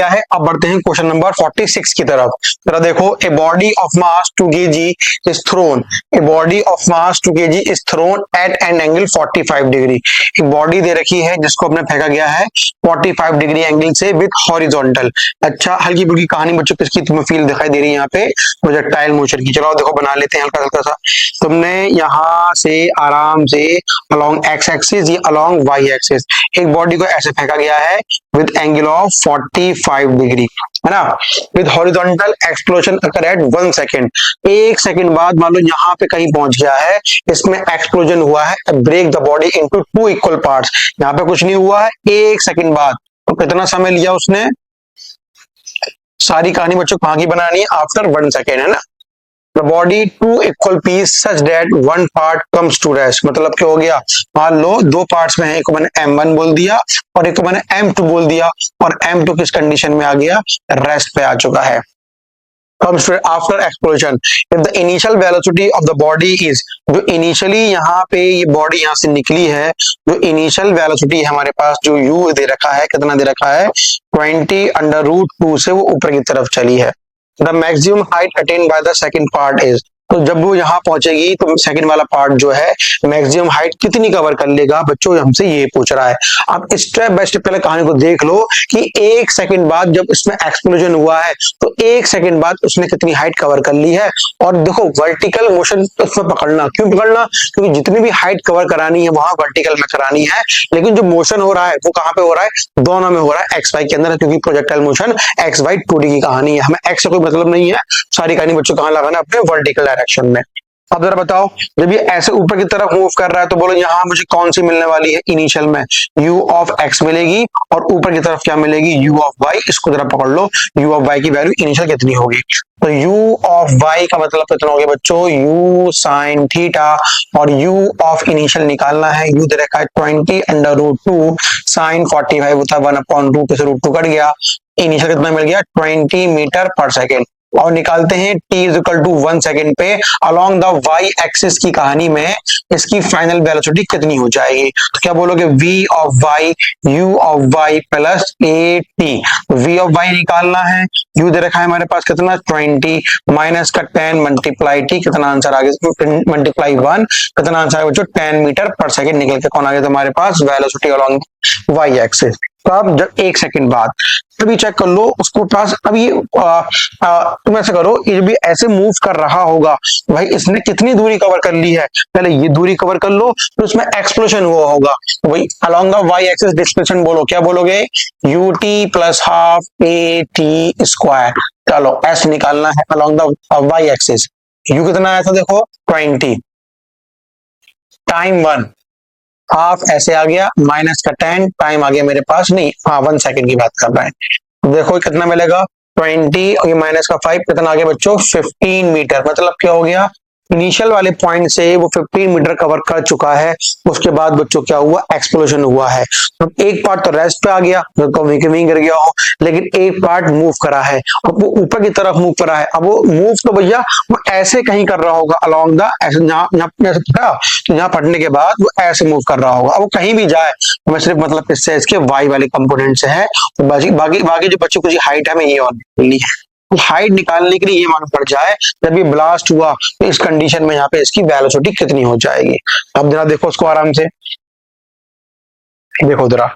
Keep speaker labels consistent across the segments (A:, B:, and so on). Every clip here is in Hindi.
A: क्या है। अब बढ़ते हैं क्वेश्चन नंबर 46 की तरफ। जरा देखो, a body of mass 2 kg is thrown, a body of mass 2 kg is thrown at an angle 45 degree. एक बॉडी दे रखी है जिसको अपने फेंका गया है 45 डिग्री एंगल से विद हॉरिजॉन्टल। अच्छा, हल्की फुल्की कहानी बच्चों किसकी तुम्हें फील दिखाई दे रही है यहाँ पे, प्रोजेक्टाइल मोशन की। चलो देखो बना लेते हैं हल्का हल्का सा। तुमने यहाँ से आराम से अलोंग एक्स एक्सिस या अलोंग वाई एक्सिस एक बॉडी को ऐसे फेंका गया है विद एंगल ऑफ 45 डिग्री, है ना, with horizontal explosion occur at 1 second. 1 second बाद मान लो यहाँ पे कहीं पहुंच गया है, इसमें एक्सप्लोजन हुआ है, break the body into 2 equal parts. यहाँ पे कुछ नहीं हुआ है, 1 सेकेंड बाद। तो कितना समय लिया उसने, सारी कहानी बच्चों कहां की बनानी है, आफ्टर 1 सेकेंड, है ना। The body two equal piece such that one part comes to rest। मतलब क्या हो गया, मान लो 2 पार्ट्स में है, एक को मैंने M1 बोल दिया और एक को मैंने M2 बोल दिया, और M2 किस कंडीशन में आ गया, रेस्ट पे आ चुका है। comes to after explosion if the initial velocity of the body is, जो इनिशियली यहाँ पे ये बॉडी यहाँ से निकली है, जो इनिशियल वेलोसिटी है हमारे पास, जो u दे रखा है, कितना दे रखा है 20√2 से वो ऊपर की तरफ चली है। The maximum height attained by the second part is, तो जब वो यहाँ पहुंचेगी तो सेकंड वाला पार्ट जो है मैक्सिमम हाइट कितनी कवर कर लेगा, बच्चों हमसे ये पूछ रहा है। आप स्टेप बाय स्टेप पहले कहानी को देख लो कि 1 सेकंड बाद जब इसमें एक्सप्लोजन हुआ है तो 1 सेकंड बाद उसने कितनी हाइट कवर कर ली है। और देखो वर्टिकल मोशन उसमें पकड़ना, क्यों पकड़ना, क्योंकि जितनी भी हाइट कवर करानी है वहां वर्टिकल में करानी है, लेकिन जो मोशन हो रहा है वो कहाँ पे हो रहा है, दोनों में हो रहा है, एक्स वाई के अंदर, क्योंकि projectile motion x Y 2D की कहानी है, हमें एक्स से कोई मतलब नहीं है। सारी कहानी बच्चों कहाँ लगाना है, अपने वर्टिकल डायरेक्शन में। अब जरा बताओ, जब ये ऐसे ऊपर की तरफ मूव कर रहा है तो बोलो यहाँ मुझे कौन सी मिलने वाली है, इनिशियल में u ऑफ x मिलेगी और ऊपर की तरफ क्या मिलेगी, u ऑफ y। इसको जरा पकड़ लो, u ऑफ y की वैल्यू इनिशियल कितनी होगी, तो u ऑफ y का मतलब कितना हो गया बच्चों, u साइन थीटा, और u ऑफ इनिशियल निकालना है, u दे रखा है 20√2 साइन 45 होता है 1/√2 से √2 कट गया, इनिशियल कितना मिल गया 20 मीटर पर सेकेंड। और निकालते हैं t is equal to 1 second पे अलोंग द y एक्सिस की कहानी में इसकी फाइनल वेलोसिटी कितनी हो जाएगी। तो क्या बोलोगे, v of y u of y plus at। v of y निकालना है, u दे रखा है हमारे पास कितना 20 माइनस का 10 मल्टीप्लाई t, कितना आंसर आ गया मल्टीप्लाई 1, कितना आंसर है बच्चों 10 मीटर पर सेकेंड निकल के कौन आ गया हमारे पास, वेलोसिटी अलोंग y एक्सिस। तो अब जब 1 सेकेंड बाद अभी चेक कर लो उसको पास, अभी तुम ऐसे करो, ये भी ऐसे मूव कर रहा होगा भाई, इसने कितनी दूरी कवर कर ली है, पहले ये दूरी कवर कर लो, तो इसमें एक्सप्लोजन हुआ होगा, तो भाई along the Y axis displacement बोलो, क्या बोलोगे, ut plus half at square. चलो एस निकालना है along the Y axis, u कितना आया था देखो 20 टाइम 1, हाफ ऐसे आ गया, माइनस का 10 टाइम आ गया मेरे पास, नहीं हाँ 1 सेकेंड की बात कर रहे हैं। देखो कितना मिलेगा 20 और ये माइनस का 5, कितना आ गया बच्चों 15 मीटर। मतलब क्या हो गया, इनिशियल वाले पॉइंट से वो 15 मीटर कवर कर चुका है, उसके बाद बच्चों क्या हुआ, एक्सप्लोजन हुआ है। तो एक पार्ट तो रेस्ट पे आ गया, तो वहीं गिर गया हो, लेकिन एक पार्ट मूव करा है, अब वो ऊपर की तरफ मूव करा है। अब वो मूव तो भैया वो ऐसे कहीं कर रहा होगा अलोंग द, तो यहाँ पढ़ने के बाद वो ऐसे मूव कर रहा होगा। अब वो कहीं भी जाए, मैं सिर्फ मतलब किससे, इसके वाई वाले कंपोनेंट से है, तो बाकी जो बच्चों की हाइट है, मैं ये और निकालनी है, हाइट निकालने के लिए ये मालूम पड़ जाए जब ये ब्लास्ट हुआ तो इस कंडीशन में यहाँ पे इसकी वेलोसिटी कितनी हो जाएगी। अब जरा देखो उसको आराम से, देखो जरा,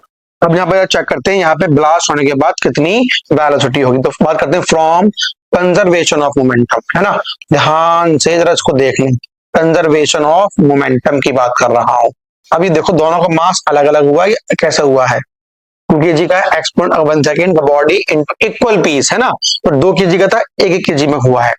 A: अब यहाँ पे चेक करते हैं यहाँ पे ब्लास्ट होने के बाद कितनी वेलोसिटी होगी। तो बात करते हैं फ्रॉम कंजर्वेशन ऑफ मोमेंटम, है ना, ध्यान से जरा इसको देख लें, कंजर्वेशन ऑफ मोमेंटम की बात कर रहा हूं। अभी देखो दोनों का मास अलग अलग हुआ है, कैसे हुआ है, 2 kg का exponent of 1 second, the body in equal piece, है ना, तो 2 kg का था, 1 kg में हुआ है।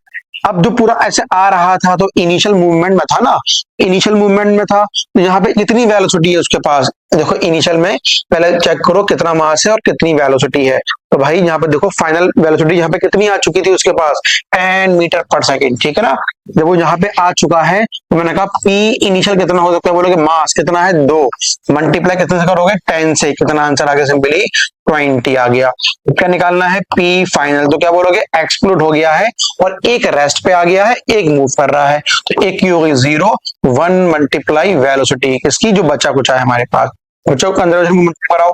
A: अब जो पूरा ऐसे आ रहा था तो इनिशियल मूवमेंट में था ना, इनिशियल मूवमेंट में था, तो यहाँ पे कितनी वेलोसिटी है उसके पास, देखो इनिशियल में पहले चेक करो कितना मास है और कितनी वेलोसिटी है। तो भाई यहाँ पे देखो फाइनल वेलोसिटी यहाँ पे कितनी आ चुकी थी उसके पास 10 मीटर पर सेकेंड, ठीक है ना। जब वो यहाँ पे आ चुका है तो मैंने कहा P इनिशियल कितना हो सकता है, बोलोगे मास कितना है 2, मल्टीप्लाई कितने से करोगे 10 से, कितना आंसर आ गया सिंपली 20 आ गया। क्या निकालना है P फाइनल, तो क्या बोलोगे एक्सप्लोड हो गया है और एक रेस्ट पे आ गया है, एक मूव कर रहा है, तो एक की हो गई 0, 1 मल्टीप्लाई वेलोसिटी किसकी, जो बचा कुछ है हमारे पास, बच्चों कंजर्वेशन मूवमेंट कराओ,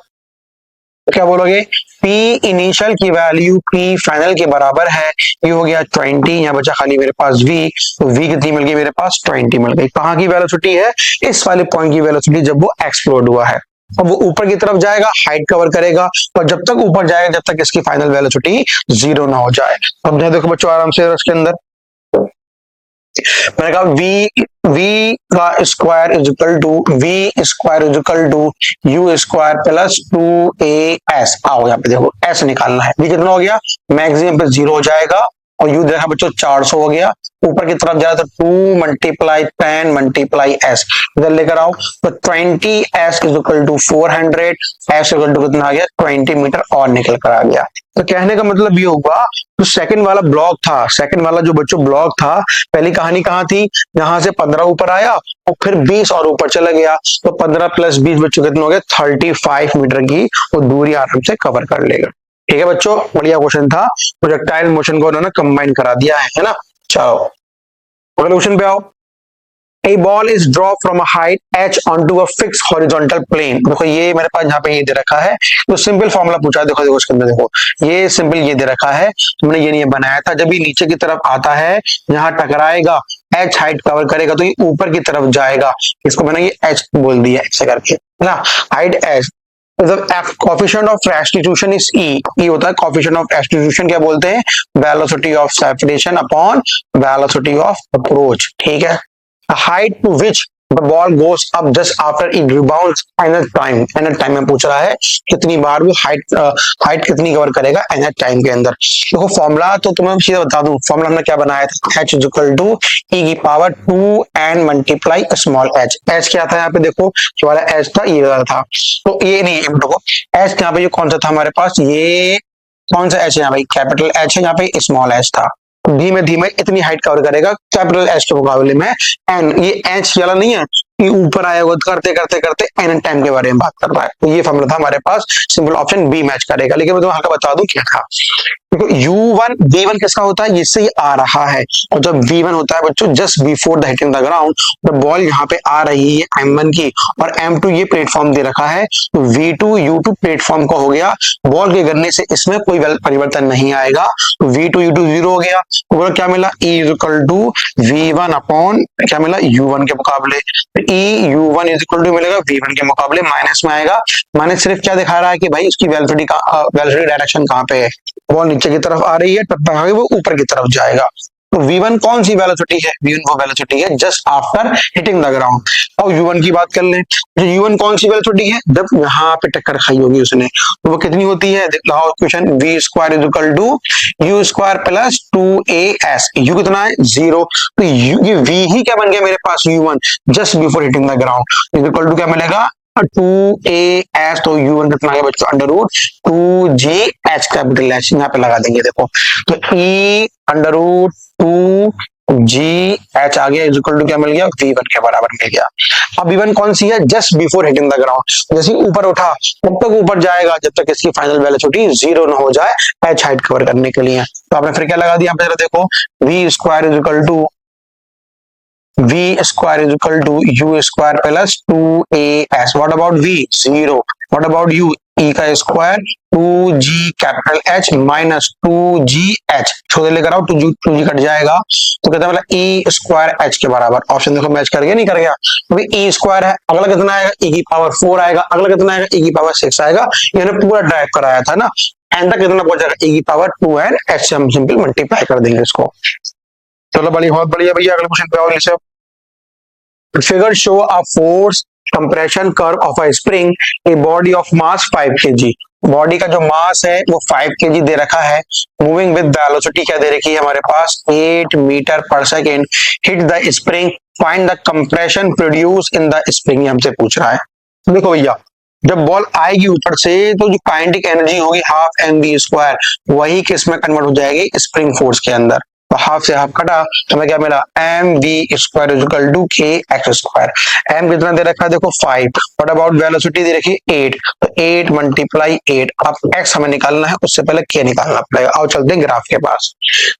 A: क्या बोलोगे पी इनिशियल की वैल्यू पी फाइनल के बराबर है, ये हो गया 20, यहाँ बचा खाली मेरे पास v, तो v कितनी मिल गई मेरे पास 20 मिल गई। कहाँ की वेलोसिटी है, इस वाले पॉइंट की वेलोसिटी जब वो एक्सप्लोड हुआ है। अब वो ऊपर की तरफ जाएगा, हाइट कवर करेगा, और जब तक ऊपर जाएगा जब तक इसकी फाइनल वेलोसिटी 0 ना हो जाए। अब देखो बच्चों आराम से इसके अंदर मैंने कहा v का square is equal to v square is equal to u square plus 2as। आओ यहाँ पे देखो s निकालना है, v कितना हो गया, मैक्सिमम पे 0 हो जाएगा, और u देखा बच्चों 400 हो गया, ऊपर की तरफ जाए तो 2 मल्टीप्लाई 10 मल्टीप्लाई s, इधर लेकर आओ तो 20s is equal to 400, s equal to कितना आ गया 20 मीटर और निकल कर आ गया। तो कहने का मतलब ये होगा, तो सेकंड वाला ब्लॉक था, सेकंड वाला जो बच्चों ब्लॉक था, पहली कहानी कहाँ थी, यहाँ से 15 ऊपर आया और फिर 20 और ऊपर चला गया, तो 15 प्लस 20 बच्चों कितना हो गया 35 मीटर की वो दूरी आराम से कवर कर लेगा। ठीक है बच्चों, बढ़िया क्वेश्चन था, प्रोजेक्टाइल मोशन को उन्होंने कंबाइन करा दिया है ना। चलो अगले क्वेश्चन पे आओ। A ball is dropped from a height h onto a fixed horizontal plane। देखो ये मेरे पास यहाँ पे ये दे रखा है, तो सिंपल फॉर्मूला पूछा है, देखो देखो इसके अंदर देखो ये सिंपल ये दे रखा है, हमने ये नहीं बनाया था। जब ये नीचे की तरफ आता है, यहाँ टकराएगा, h हाइट कवर करेगा तो ये ऊपर की तरफ जाएगा, इसको मैंने ये h बोल दिया ऐसे करके, है ना, height h। Coefficient of restitution is e होता है कोफिशिएंट ऑफ रेस्टिट्यूशन, क्या बोलते हैं, velocity of separation upon velocity of approach. ठीक है, height to which the ball goes up just after it rebounds nth time में पूछ रहा है कितनी बार वो हाइट कितनी कवर करेगा nth टाइम के अंदर। देखो फॉर्मूला तो तुम्हें सीधा बता दूं, फॉर्मूला हमने क्या बनाया था, h is equal to e की power 2n multiply small h। h क्या था यहाँ पे देखो, ये वाला h था, ये वाला था, तो ये नहीं है देखो h यहाँ पे, ये कौन सा था हमारे पास, ये कौन सा h है यहाँ पे, कैपिटल h है, यहाँ पे स्मॉल h था। धीमे धीमे इतनी हाइट कवर करेगा कैपिटल एच के मुकाबले में एन, ये एच वाला नहीं है, ये ऊपर आएगा करते करते करते एन टाइम के बारे में बात कर रहा है। तो ये फॉर्मूला था हमारे पास, सिंपल ऑप्शन बी मैच करेगा। लेकिन मैं तुम्हें हल्का बता दूं क्या था, देखो u1 v1 किसका होता है, इससे ये आ रहा है, और जब v1 होता है बच्चों just before the hitting the ground, the ball यहाँ पे आ रही है m1 की, और m2 ये प्लेटफॉर्म दे रखा है, तो v2 u2 प्लेटफॉर्म का हो गया, बॉल के गिरने से इसमें कोई परिवर्तन नहीं आएगा, तो v2 u2 0 हो गया, तो क्या मिला e is equal to v1 upon क्या मिला u1 के मुकाबले, e u1 is equal to मिलेगा v1 के मुकाबले, माइनस में आएगा, माइनस सिर्फ क्या दिखा रहा है कि भाई उसकी वेलोसिटी डायरेक्शन कहाँ पे है, बॉल नीचे की तरफ आ रही है, तब तक वो ऊपर की तरफ जाएगा। तो v1 कौन सी वेलोसिटी है, v1 वो वेलोसिटी है just after hitting the ground. और u1 की बात कर लें, तो u1 कौन सी वेलोसिटी है, जब यहाँ पे टक्कर खाई होगी उसने, तो वो कितनी होती है, लगाओ question, v square is equal to u square plus 2as, u कितना है 0, तो ये v ही क्या बन गया मेरे पास u1 just before hitting the ground, is equal to क्या मिलेगा 2as, तो u1 कितना है बच्चों under root 2gh capital h, यहाँ पे लगा देंगे देखो, तो e अंडर रूट 2gh आ गया, इज इक्वल टू क्या मिल गया v1 के बराबर मिल गया। अब v1 कौन सी है, just before hitting the ground, जैसे ऊपर उठा तब तक ऊपर जाएगा जब तक इसकी फाइनल वेलोसिटी 0 ना हो जाए h हाइट कवर करने के लिए। तो आपने फिर क्या लगा दिया, जरा देखो v square is equal to v square is equal to u square plus 2as. What about v 0? What about u e का square 2g capital h minus 2gh, छोटे लेकर आओ 2g कट जाएगा, तो कहते हैं मतलब e स्क्वायर h के बराबर। ऑप्शन देखो मैच कर गया नहीं कर गया, अभी e स्क्वायर है, अगला कितना आएगा e की पावर 4 आएगा, अगला कितना आएगा e की पावर 6 आएगा, यानी पूरा ड्राइव कराया था ना, एंड तक कितना पहुंच जाएगा e की पावर 2 एंड h से हम सिंपल मल्टीप्लाई कर देंगे इसको। चलो बढ़िया, बहुत बढ़िया भैया, अगले क्वेश्चन पे आओ। Figure show a force compression curve of a spring, a body of mass 5 kg। Body का जो मास है वो 5 kg दे रखा है, मूविंग विद वेलोसिटी क्या दे रखी है हमारे पास 8 मीटर पर second, hit the spring, find the compression produce in the spring, हमसे पूछ रहा है। देखो भैया, जब बॉल आएगी ऊपर से तो जो काइनेटिक एनर्जी होगी हाफ mv स्क्वायर, वही किस में कन्वर्ट हो जाएगी स्प्रिंग फोर्स के अंदर। तो हाफ से हाफ कटा तो हमें क्या मिला M V square equal to K X square. M कितना दे रखा है देखो 5, व्हाट अबाउट वेलोसिटी दे रखी है 8, तो 8 मल्टीप्लाई 8, अब एक्स हमें निकालना है, उससे पहले के निकालना पड़ेगा। आओ चलते हैं ग्राफ के पास।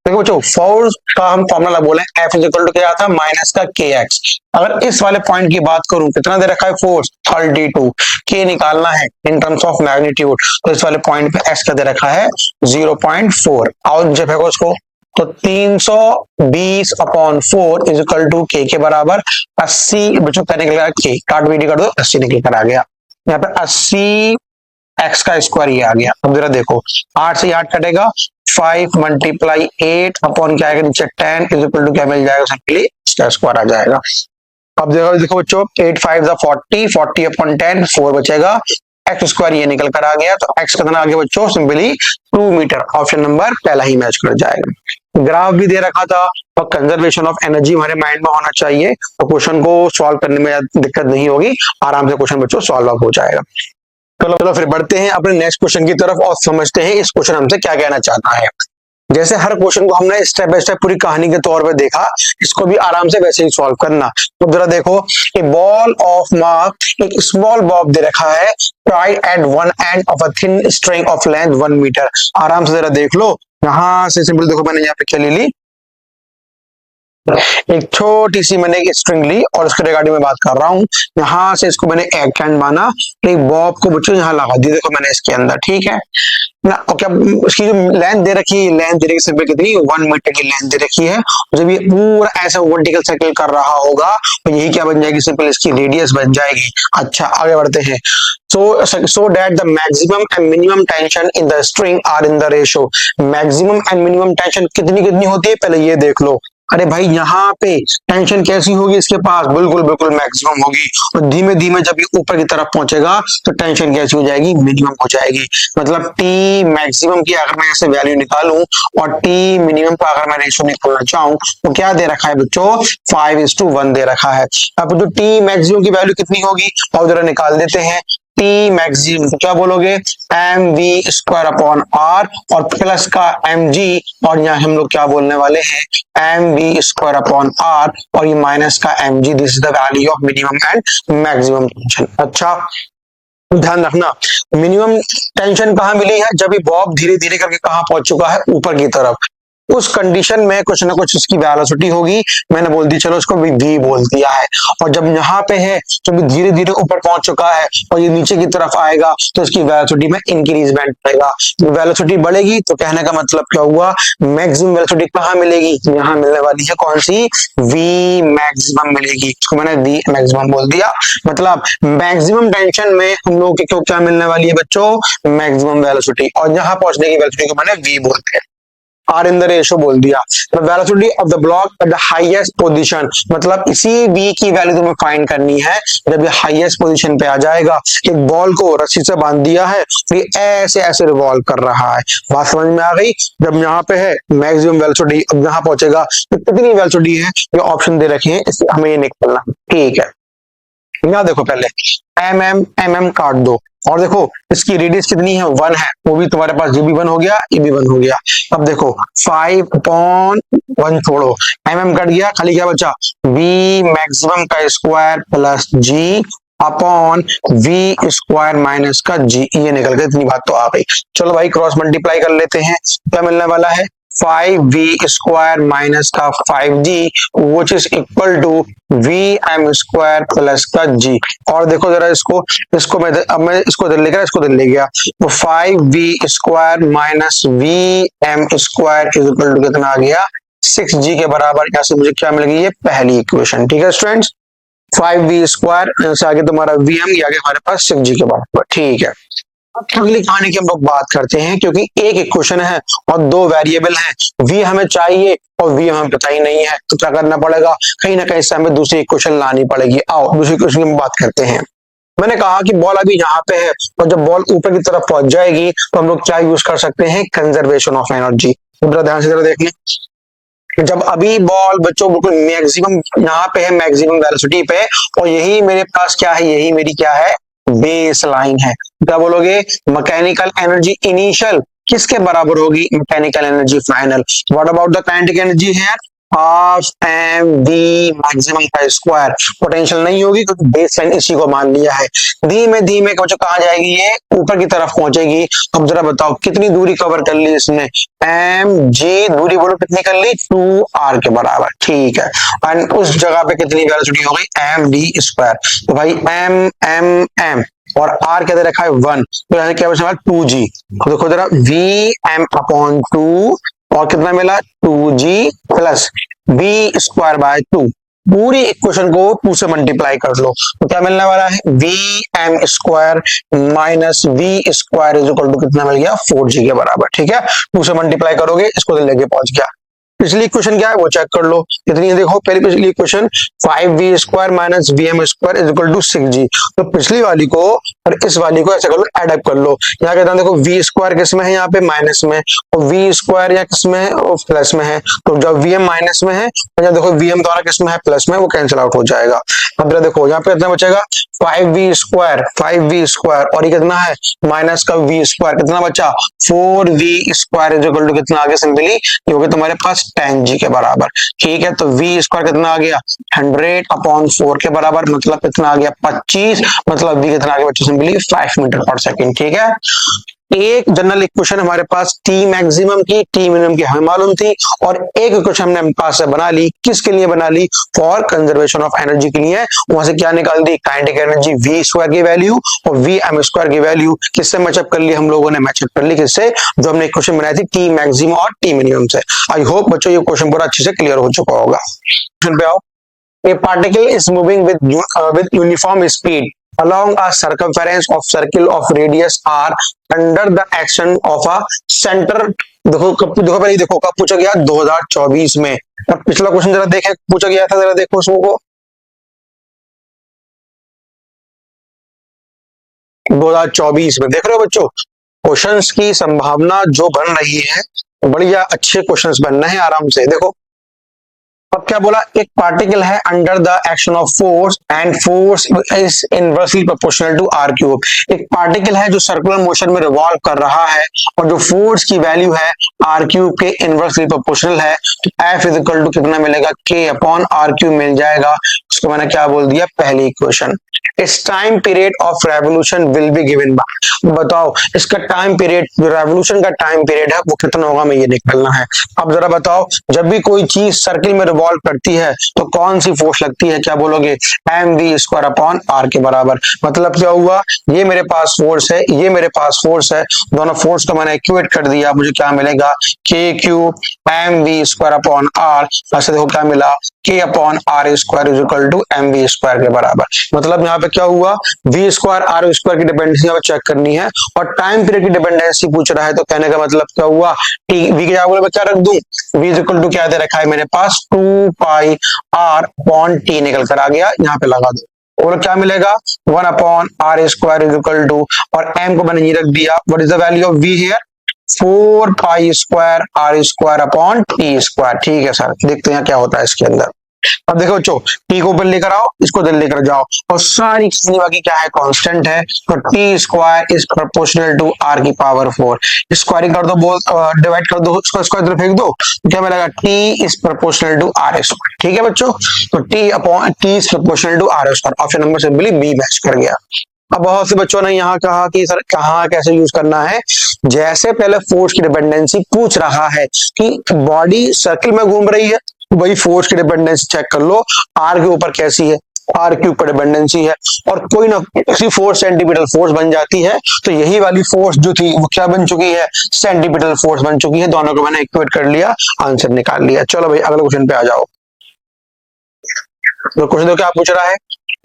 A: देखो बच्चों फोर्स का हम फॉर्मूला बोले एफ इज इक्वल टू क्या था माइनस का के एक्स। अगर इस वाले पॉइंट की बात करूं कितना दे रखा है फोर्स 32, के निकालना है इन टर्म्स ऑफ मैग्नीट्यूड, तो इस वाले पॉइंट पे एक्स का दे रखा है 0.4। आओ नीचे फेंको इसको, तो 320 अपॉन 4 इज इक्वल टू के बराबर 80। बच्चों क्या निकल गया के, काट बीटी कर दो 80 निकल कर आ गया। यहाँ पे 80 एक्स का स्क्वायर ये आ गया। अब जरा देखो 8 से 8 कटेगा, 5 मल्टीप्लाई 8 अपॉन क्या आएगा नीचे 10 इज इक्वल टू क्या मिल जाएगा सिंपली इसका स्क्वायर आ जाएगा। अब देखो देखो बच्चों 8 5 40, 40 अपॉन 10 4 बचेगा, एक्स स्क्वायर ये निकल कर आ गया, तो एक्स कितना आ गया बच्चों सिंपली 2 मीटर। ऑप्शन नंबर पहला ही मैच कर जाएगा। ग्राफ भी दे रखा था और कंजर्वेशन ऑफ एनर्जी हमारे माइंड में होना चाहिए, तो क्वेश्चन को सॉल्व करने में दिक्कत नहीं होगी, आराम से क्वेश्चन बच्चों सॉल्व अप हो जाएगा। चलो चलो फिर बढ़ते हैं अपने नेक्स्ट क्वेश्चन की तरफ और समझते हैं इस क्वेश्चन हमसे क्या कहना चाहता है। जैसे हर क्वेश्चन को हमने स्टेप बाय स्टेप पूरी कहानी के तौर पे देखा, इसको भी आराम से वैसे ही सॉल्व करना। तो जरा देखो ए बॉल ऑफ मार्क, एक स्मॉल बॉब दे रखा है tied at one end of a thin string of length 1 metre. आराम से जरा देख लो, यहां से सिंपल देखो मैंने यहाँ पे क्या ले ली, एक छोटी सी मैंने एक स्ट्रिंग ली और उसके रिगार्डिंग में बात कर रहा हूं। यहां से इसको मैंने एक कैंड माना, एक बॉब को बच्चों यहां लगा दी, देखो मैंने इसके अंदर, ठीक है ना। और क्या उसकी जो लेंथ दे रखी है, लेंथ दे रखी सिंपल कितनी 1 मीटर की लेंथ दे रखी है। जब ये पूरा ऐसा वर्टिकल सर्कल कर रहा होगा तो यही क्या बन जाएगी सिंपल इसकी रेडियस बन जाएगी। अच्छा आगे बढ़ते हैं। So that the maximum and minimum tension in the string are in the ratio. Maximum and minimum tension कितनी कितनी होती है पहले ये देख लो। अरे भाई यहाँ पे टेंशन कैसी होगी इसके पास, बिल्कुल बिल्कुल मैक्सिमम होगी, और धीमे धीमे जब ये ऊपर की तरफ पहुंचेगा तो टेंशन कैसी हो जाएगी मिनिमम हो जाएगी। मतलब टी मैक्सिमम की अगर मैं ऐसे वैल्यू निकालूं और टी मिनिमम का अगर मैं रेशियो निकालना चाहूं तो क्या दे रखा है बच्चों 5:1 दे रखा है। अब जो टी मैक्सिमम की वैल्यू कितनी होगी और जरा निकाल देते हैं। टी मैक्सिमम तो क्या बोलोगे M V square upon R और प्लस का एम जी, और यहाँ हम लोग क्या बोलने वाले हैं M V square upon R और ये माइनस का M G. This is the value of minimum and maximum tension. अच्छा ध्यान रखना मिनिमम टेंशन कहाँ मिली है, जब ये बॉब धीरे धीरे करके कहाँ पहुंच चुका है ऊपर की तरफ, उस कंडीशन में कुछ ना कुछ उसकी वेलोसिटी होगी, मैंने बोल दी चलो उसको वी बोल दिया है। और जब यहाँ पे है जब धीरे धीरे ऊपर पहुंच चुका है और ये नीचे की तरफ आएगा तो इसकी वेलोसिटी में इंक्रीजमेंट आएगा। वेलोसिटी बढ़ेगी तो कहने का मतलब क्या हुआ मैक्सिमम वेलोसिटी कहाँ मिलेगी, यहाँ मिलने वाली है कौन सी वी मैक्सिमम मिलेगी, इसको मैंने वी मैक्सिमम बोल दिया। मतलब मैक्सिमम टेंशन में हम लोग को क्या मिलने वाली है बच्चों मैक्सिमम वेलोसिटी, और यहाँ पहुंचने की वेलोसिटी को मैंने वी बोलते हैं। आर इन द रेशो बोल दिया। Velocity of the block at the highest position, मतलब इसी v की वैल्यू तुम्हें फाइंड करनी है जब ये हाईएस्ट पोजीशन पे आ जाएगा। एक बॉल को रस्सी से बांध दिया है फिर ऐसे ऐसे रिवॉल्व कर रहा है, बात समझ में आ गई। जब यहाँ पे है मैक्सिमम वेलोसिटी, अब यहाँ पहुंचेगा तो कितनी वेलोसिटी है ये ऑप्शन दे रखे हैं, इससे हमें ये निकालना ठीक है। यहाँ देखो पहले एम काट दो और देखो इसकी रेडियस कितनी है 1 है, वो भी तुम्हारे पास ये भी 1 हो गया ये भी 1 हो गया। अब देखो 5/1 छोड़ो एम कट गया, खाली क्या बचा वी मैक्सिमम का square plus G upon V square minus का जी, ये निकल गया, इतनी बात तो आ गई। चलो भाई क्रॉस मल्टीप्लाई कर लेते हैं, क्या मिलने वाला है 5v स्क्वायर माइनस का 5g which is equal to vm square plus का g। और देखो जरा इसको मैं इसको इधर लेकर इसको इधर ले गया, तो 5v square minus vm square is equal to कितना आ गया 6g के बराबर। यहाँ से मुझे क्या मिल गई, ये पहली इक्वेशन, ठीक है स्टूडेंट्स। 5v स्क्वायर से आगे तुम्हारा vm, ये आगे हमारे पास 6g के बराबर, ठीक है। अगली कहानी की हम लोग बात करते हैं, क्योंकि एक इक्वेशन है और 2 वेरिएबल हैं, v हमें चाहिए और v हमें पता ही नहीं है, तो क्या करना पड़ेगा कहीं ना कहीं से हमें दूसरी इक्वेशन लानी पड़ेगी। आओ दूसरी इक्वेशन की बात करते हैं। मैंने कहा कि बॉल अभी यहाँ पे है और जब बॉल ऊपर की तरफ पहुंच जाएगी तो हम लोग क्या यूज कर सकते हैं कंजर्वेशन ऑफ एनर्जी। ध्यान से जरा देख लें, जब अभी बॉल बच्चों बिल्कुल मैक्सिमम यहाँ पे है मैक्सिमम वेलोसिटी पे, और यही मेरे पास क्या है, यही मेरी क्या है बेस लाइन है। क्या बोलोगे मैकेनिकल एनर्जी इनिशियल किसके बराबर होगी mechanical energy final. What about the kinetic energy है हाफ एम वी मैक्सिमम का स्क्वायर। पोटेंशियल नहीं होगी क्योंकि बेस लाइन इसी को मान लिया है। धीमे धीमे बच्चों कहाँ जाएगी ये ऊपर की तरफ पहुंचेगी। अब जरा बताओ कितनी दूरी कवर कर ली इसने एम जी दूरी बोलो कितनी कर ली 2r के बराबर ठीक है। एंड उस जगह पे कितनी वेलोसिटी हो गई एम वी स्क्वायर। तो भाई एम एम एम और r क्या दे रखा है 1 तो यहाँ क्या बचा 2g। तो देखो जरा वी एम अपॉन 2 और कितना मिला 2g plus we square by 2। पूरी इक्वेशन को 2 से मल्टीप्लाई कर लो तो क्या मिलने वाला है V M square minus V square is equal to कितना मिल गया 4g के बराबर ठीक है। 2 से मल्टीप्लाई करोगे इसको तो लेके पहुंच गया। पिछली इक्वेशन क्या है वो चेक कर लो कितनी है देखो पहली पिछली equation 5v square minus VM square is equal to 6g। तो पिछली वाली को और इस वाली को ऐसे कर लो एड अप कर लो। यहाँ कहता है देखो v स्क्वायर किसमें है यहाँ पे माइनस में और v स्क्वायर या किसमें है और प्लस में है। तो जब vm माइनस में है और यहाँ देखो vm द्वारा किसमें है प्लस में वो कैंसिल आउट हो जाएगा। अब देखो यहाँ पे कितना बचेगा 5v स्क्वायर और ये कितना है माइनस का v स्क्वायर कितना बचा 4v square is equal to कितना आ गया सिंपली ये हो गया तुम्हारे पास 10g के बराबर ठीक है। तो v स्क्वायर कितना आ गया 100 अपॉन 4 के बराबर मतलब कितना आ गया 25 मतलब v कितना आ गया बच्चों सिंपली 5 मीटर पर सेकंड ठीक है। एक जनरल इक्वेशन हमारे पास टी मैक्सिमम की टी मिनिमम की हमें मालूम थी और एक इक्वेशन हमने पास से बना ली किसके लिए बना ली फॉर कंजर्वेशन ऑफ एनर्जी के लिए। वहां से क्या निकाल दी काइनेटिक एनर्जी वी स्क्वायर की वैल्यू और वी एम स्क्वायर की वैल्यू किससे मैचअप कर ली हम लोगों ने मैचअप कर ली किससे जो हमने इक्वेशन बनाई थी टी मैक्सिमम और टी मिनिमम से। आई होप बच्चों ये क्वेश्चन पूरा अच्छे से क्लियर हो चुका होगा। क्वेश्चन पे आओ। A particle is moving with uniform speed along a circumference of circle of radius r under the action of a center। देखो पहले देखो कब पूछा गया 2024 में। अब पिछला क्वेश्चन जरा देखे पूछा गया था जरा देखो उसको 2024 में देख रहे हो बच्चों क्वेश्चंस की संभावना जो बन रही है बढ़िया अच्छे क्वेश्चंस बनना है आराम से। देखो अब क्या बोला एक पार्टिकल है under the action of force and force is inversely proportional to R cube. एक पार्टिकल है जो सर्कुलर मोशन में रिवॉल्व कर रहा है और जो फोर्स की वैल्यू है आर क्यूब के इनवर्सली प्रोपोर्शनल है। तो एफ इज इक्वल टू कितना मिलेगा के अपॉन आर क्यूब मिल जाएगा। उसको मैंने क्या बोल दिया पहली इक्वेशन। इस time period of revolution will be given by. बताओ इसका टाइम पीरियड जो रेवोल्यूशन का टाइम पीरियड है वो कितना होगा हमें ये निकालना है। अब जरा बताओ जब भी कोई चीज सर्किल में रिवॉल्व करती है तो कौन सी फोर्स लगती है क्या बोलोगे M V square upon R के बराबर। मतलब क्या हुआ ये मेरे पास फोर्स है ये मेरे पास फोर्स है दोनों फोर्स को मैंने इक्वेट कर दिया मुझे क्या मिलेगा K cube M V square upon R. ऐसे देखो क्या मिला K upon R square is equal to M V square के बराबर। मतलब यहाँ पे क्या हुआ वी स्क्वायर आर स्क्वायर की डिपेंडेंसी यहाँ पे चेक करनी है और टाइम पीरियड की डिपेंडेंसी पूछ रहा है तो कहने का मतलब क्या हुआ टी वी के जगह क्या रख दूं वी इज इक्वल टू क्या दे रखा है मेरे पास 2 पाई आर अपॉन टी निकल कर आ गया यहाँ पे लगा दो और क्या मिलेगा 1 upon R square is equal to और एम को मैंने ये रख दिया what is the value of V here 4 pi square R square upon T square. ठीक है सर देखते हैं क्या होता है इसके अंदर। अब देखो बच्चों टी को ऊपर लेकर आओ इसको दिल लेकर जाओ और सारी चीजें बाकी क्या है कांस्टेंट है। तो T square is proportional to R की पावर 4 स्क्वायरिंग कर दो बोल डिवाइड कर दो उसको स्क्वायर तरफ फेंक दो तो क्या मिलेगा T is proportional to R square. ठीक है बच्चों तो T upon T is proportional to R square. Option number simply B match कर गया। अब बहुत से बच्चों ने यहाँ कहा कि सर कहाँ कैसे यूज करना है। जैसे पहले फोर्स की डिपेंडेंसी पूछ रहा है कि बॉडी सर्किल में घूम रही है वही फोर्स की डिपेंडेंसी चेक कर लो आर के ऊपर कैसी है आर क्यूब पर डिपेंडेंसी है और कोई ना किसी फोर्स सेंटीमीटर फोर्स बन जाती है। तो यही वाली फोर्स जो थी वो क्या बन चुकी है सेंटीमीटर फोर्स बन चुकी है। दोनों को मैंने इक्वेट कर लिया आंसर निकाल लिया। चलो भाई अगले क्वेश्चन पे आ जाओ। तो क्वेश्चन तो क्या पूछ रहा है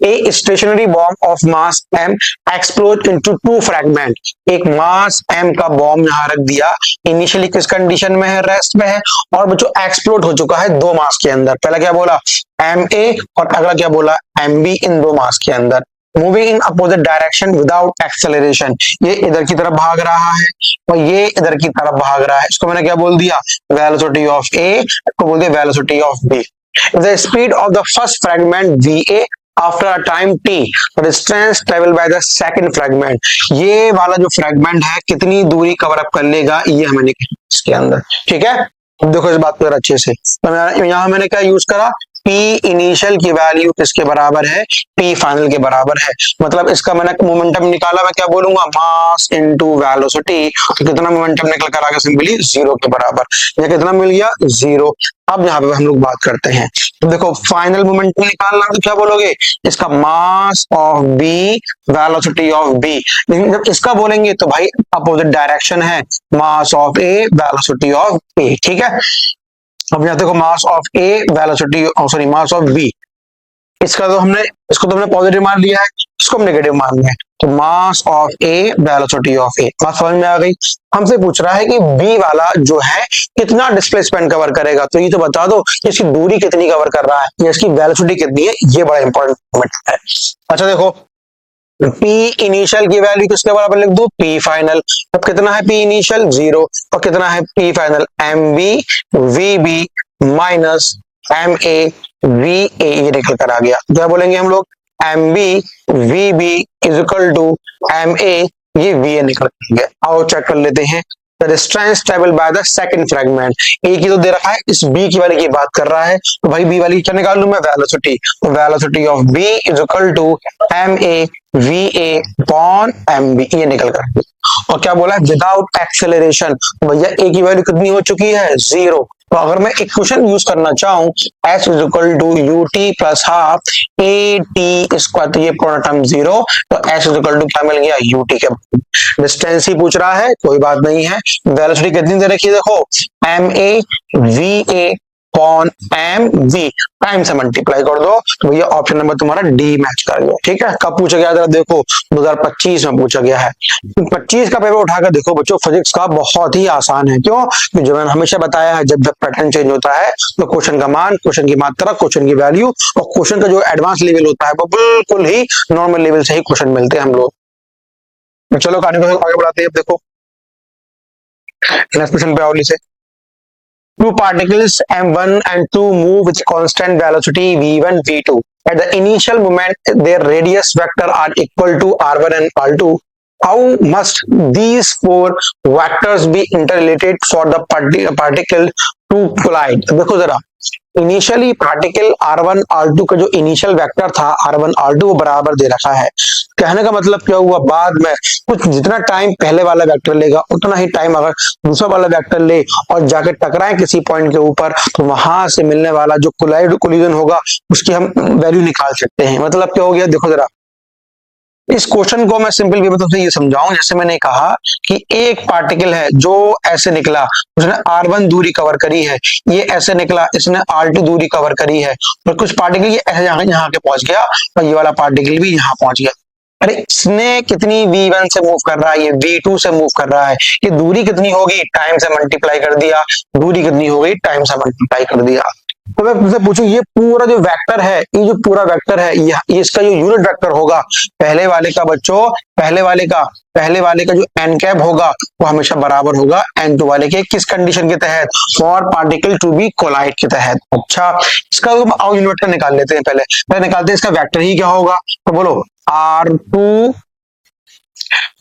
A: A stationary bomb of mass m explodes into 2 fragment। एक मास m का बॉम्ब यहाँ रख दिया इनिशियली किस कंडीशन में है रेस्ट में है और बच्चों एक्सप्लोड हो चुका है 2 मास के अंदर। पहला क्या बोला ma और अगला क्या बोला mb इन 2 मास के अंदर moving in opposite direction without acceleration. ये इधर की तरफ भाग रहा है और ये इधर की तरफ भाग रहा है। इसको मैंने क्या बोल दिया वेलोसिटी ऑफ a, इसको बोल दिया velocity of b। The speed of the first fragment va after a time T distance travel by the second fragment, ये वाला जो फ्रेगमेंट है कितनी दूरी कवर अप कर लेगा ये हमें लिखना है इसके अंदर। ठीक है, अब देखो इस बात को अच्छे से, तो यहाँ मैंने क्या यूज करा, पी इनिशियल की वैल्यू किसके बराबर है, पी फाइनल के बराबर है। मतलब इसका मैंने मोमेंटम निकाला, मैं क्या बोलूंगा, मास इनटू वेलोसिटी, तो कितना मोमेंटम निकल कर आ गया, सिंपली 0 के बराबर। ये कितना मिल गया, 0। अब यहाँ पे हम लोग बात करते हैं, तो देखो फाइनल मोमेंटम निकालना तो क्या बोलोगे, इसका mass of B velocity of B. लेकिन जब इसका बोलेंगे तो भाई अपोजिट डायरेक्शन है, mass of A velocity of A. ठीक है, अब यहाँ देखो mass of A velocity, sorry mass of B, इसका तो हमने, इसको तो हमने पॉजिटिव मान लिया है, इसको हम नेगेटिव मान लिया है, तो mass of A velocity of A. बात समझ में आ गई। हमसे पूछ रहा है कि बी वाला जो है कितना डिस्प्लेसमेंट कवर करेगा, तो ये तो बता दो कि इसकी दूरी कितनी कवर कर रहा है या इसकी वेलोसिटी कितनी है, ये बड़ा इंपॉर्टेंट है। अच्छा देखो, P इनिशियल की वैल्यू किसके बराबर लिख दो, P फाइनल। अब कितना है P इनिशियल, 0, और कितना है P final, MB VB minus MA VA, ये निकल कर आ गया। क्या बोलेंगे हम लोग, MB VB is equal to MA, ये VA निकल कर गया। आओ चेक कर लेते हैं, the distance travel by the second fragment, A की तो दे रखा है, इस बी की वाले की बात कर रहा है, तो भाई बी वाली क्या निकाल लूं मैं, वेलोसिटी, तो velocity of B is equal to MA VA upon MB, ये निकल कर। और क्या बोला है, विदाउट एक्सेलरेशन, भैया ए की वैल्यू कितनी हो चुकी है, 0। तो अगर मैं एक क्वेश्चन यूज करना चाहूं, S is equal to UT plus half A T square, तो ये पूरा टर्म 0, तो एस इज इक्वल टू क्या मिल गया, यूटी के। डिस्टेंस ही पूछ रहा है, कोई बात नहीं है। वेलोसिटी कितनी दे रखी है, देखो M A V A upon M V, time से मल्टीप्लाई कर दो, तो भैया ऑप्शन नंबर तुम्हारा डी मैच कर गया। ठीक है, कब पूछा गया, जरा देखो 2025 में पूछा गया है। 25 का पेपर उठाकर देखो बच्चों, फिजिक्स का बहुत ही आसान है। क्यों, जो मैंने हमेशा बताया है, जब जब पैटर्न चेंज होता है तो क्वेश्चन का मान, क्वेश्चन की मात्रा, क्वेश्चन की वैल्यू और क्वेश्चन का जो एडवांस लेवल होता है वो बिल्कुल ही नॉर्मल लेवल से ही क्वेश्चन मिलते हैं हम लोग। चलो कहानी को आगे बढ़ाते हैं। अब देखो नेक्स्ट क्वेश्चन पे आओ से, two particles m1 and 2 move with constant velocity v1 v2 at the initial moment their radius vector are equal to r1 and r2, how must these four vectors be interrelated for the particle to collide। देखो जरा, इनिशियली पार्टिकल r1 r2 का जो इनिशियल वेक्टर था r1 r2 वो बराबर दे रखा है। कहने का मतलब क्या हुआ, बाद में कुछ जितना टाइम पहले वाला वेक्टर लेगा उतना ही टाइम अगर दूसरा वाला वेक्टर ले और जाके टकराए किसी पॉइंट के ऊपर, तो वहां से मिलने वाला जो कोलिजन होगा उसकी हम वैल्यू निकाल सकते हैं। मतलब क्या हो गया, देखो जरा इस क्वेश्चन को मैं सिंपल वे में तुमसे ये समझाऊं, जैसे मैंने कहा कि एक पार्टिकल है जो ऐसे निकला, उसने r1 दूरी कवर करी है, ये ऐसे निकला, इसने r2 दूरी कवर करी है, और कुछ पार्टिकल ये ऐसे यहाँ के पहुंच गया और ये वाला पार्टिकल भी यहाँ पहुंच गया। अरे इसने कितनी v1 से मूव कर रहा है, ये v2 से मूव कर रहा है, ये दूरी कितनी होगी, टाइम से मल्टीप्लाई कर दिया, दूरी कितनी हो गई, टाइम से मल्टीप्लाई कर दिया। तो मैं तुमसे पूछूं, ये पूरा जो वेक्टर है, ये जो पूरा वेक्टर है, ये इसका जो यूनिट वेक्टर होगा पहले वाले का बच्चों, पहले वाले का जो एन कैप होगा वो हमेशा बराबर होगा n2 वाले के, किस कंडीशन के तहत, for particle to be collide के तहत। अच्छा इसका आओ यूनिट वेक्टर निकाल लेते हैं, पहले निकालते हैं इसका वेक्टर ही क्या होगा, तो बोलो r2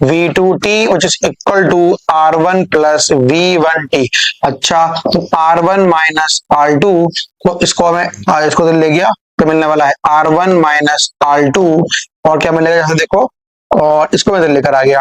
A: v2t which is equal to r1 plus v1t। अच्छा तो r1 माइनस r2, तो इसको तो ले गया, तो मिलने वाला है r1 माइनस r2, और क्या मिलेगा जैसे देखो, और इसको मैं लेकर आ गया,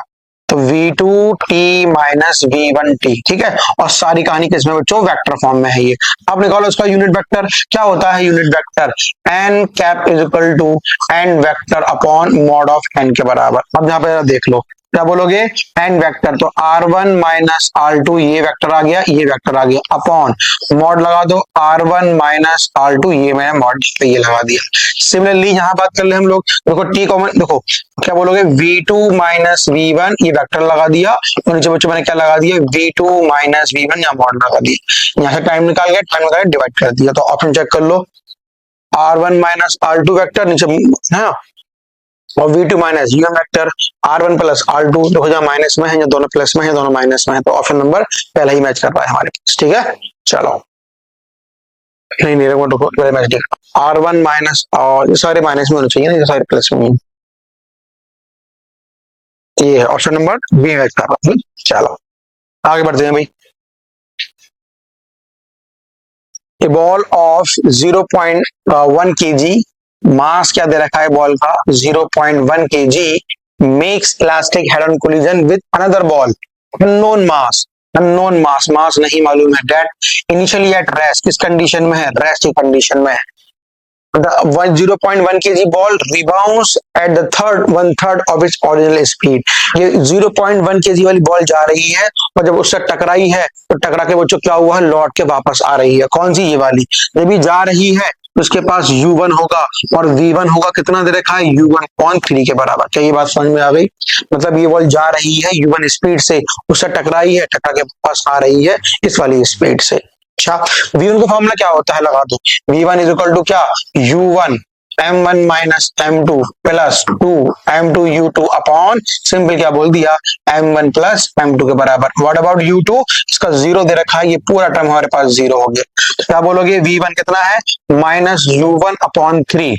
A: तो v2t माइनस v1t। ठीक है, और सारी कहानी किसमें बच्चों, वेक्टर फॉर्म में है ये। अब निकालो इसका यूनिट वेक्टर, क्या होता है unit vector, n cap is equal to n vector upon mod of n के बराबर। अब यहाँ पे देख लो क्या बोलोगे, n वेक्टर, तो r1 माइनस r2 ये वेक्टर आ गया, ये वेक्टर आ गया, अपॉन मॉड लगा दो r1 माइनस r2, ये मैंने मॉड पे ये लगा दिया। सिमिलरली यहाँ बात कर ले हम लोग, देखो t कॉमन, देखो क्या बोलोगे, v2 माइनस v1 ये वेक्टर लगा दिया, और नीचे बच्चों मैंने क्या लगा दिया, v2 माइनस v1 यहाँ मॉड लगा दिया, यहाँ से टाइम निकाल गया, टाइम निकाल डिवाइड कर दिया। तो ऑप्शन चेक कर लो, r1 माइनस r2 वेक्टर नीचे है, और v2 minus vector, r1 plus r2, देखो जहाँ माइनस में है या दोनों प्लस में है, दोनों माइनस में है, तो ऑप्शन नंबर पहला ही मैच कर रहा है हमारे पास। ठीक है, चलो नहीं नहीं रुको R1 माइनस, और ये सारे माइनस में होने चाहिए ना, ये सारे प्लस में। ये है ऑप्शन नंबर बी में था। चलो आगे बढ़ते हैं भाई। A ball of 0.1 kg, mass क्या दे रखा है बॉल का 0.1 kg, makes elastic head on collision with another ball, unknown mass, unknown mass, mass नहीं मालूम है, डेट इनिशियली एट रेस्ट, किस कंडीशन में है, रेस्ट की कंडीशन में है। The 0.1 kg ball rebounds at the one third of its original speed। ये 0.1 kg वाली बॉल जा रही है और जब उससे टकराई है तो टकरा के बच्चों क्या हुआ है, लौट के वापस आ रही है। कौन सी, ये वाली। जब भी जा रही है तो उसके पास U1 होगा और V1 होगा, कितना दे रखा है, U1/3 के बराबर। क्या ये बात समझ में आ गई? मतलब ये बॉल जा रही है U1 स्पीड से, उससे टकराई है, टकरा के वापस आ रही है इस वाली स्पीड से। अच्छा, V1 का फॉर्मूला क्या होता है, लगा दो। V1 इज इक्वल टू क्या, U1 M1 minus M2 plus 2 M2 U2 upon, simple क्या बोल दिया, M1 प्लस M2 के बराबर। व्हाट अबाउट U2, इसका 0 दे रखा है, ये पूरा टर्म हमारे पास 0 हो गया। तो क्या बोलोगे, V1 कितना है, माइनस U1/3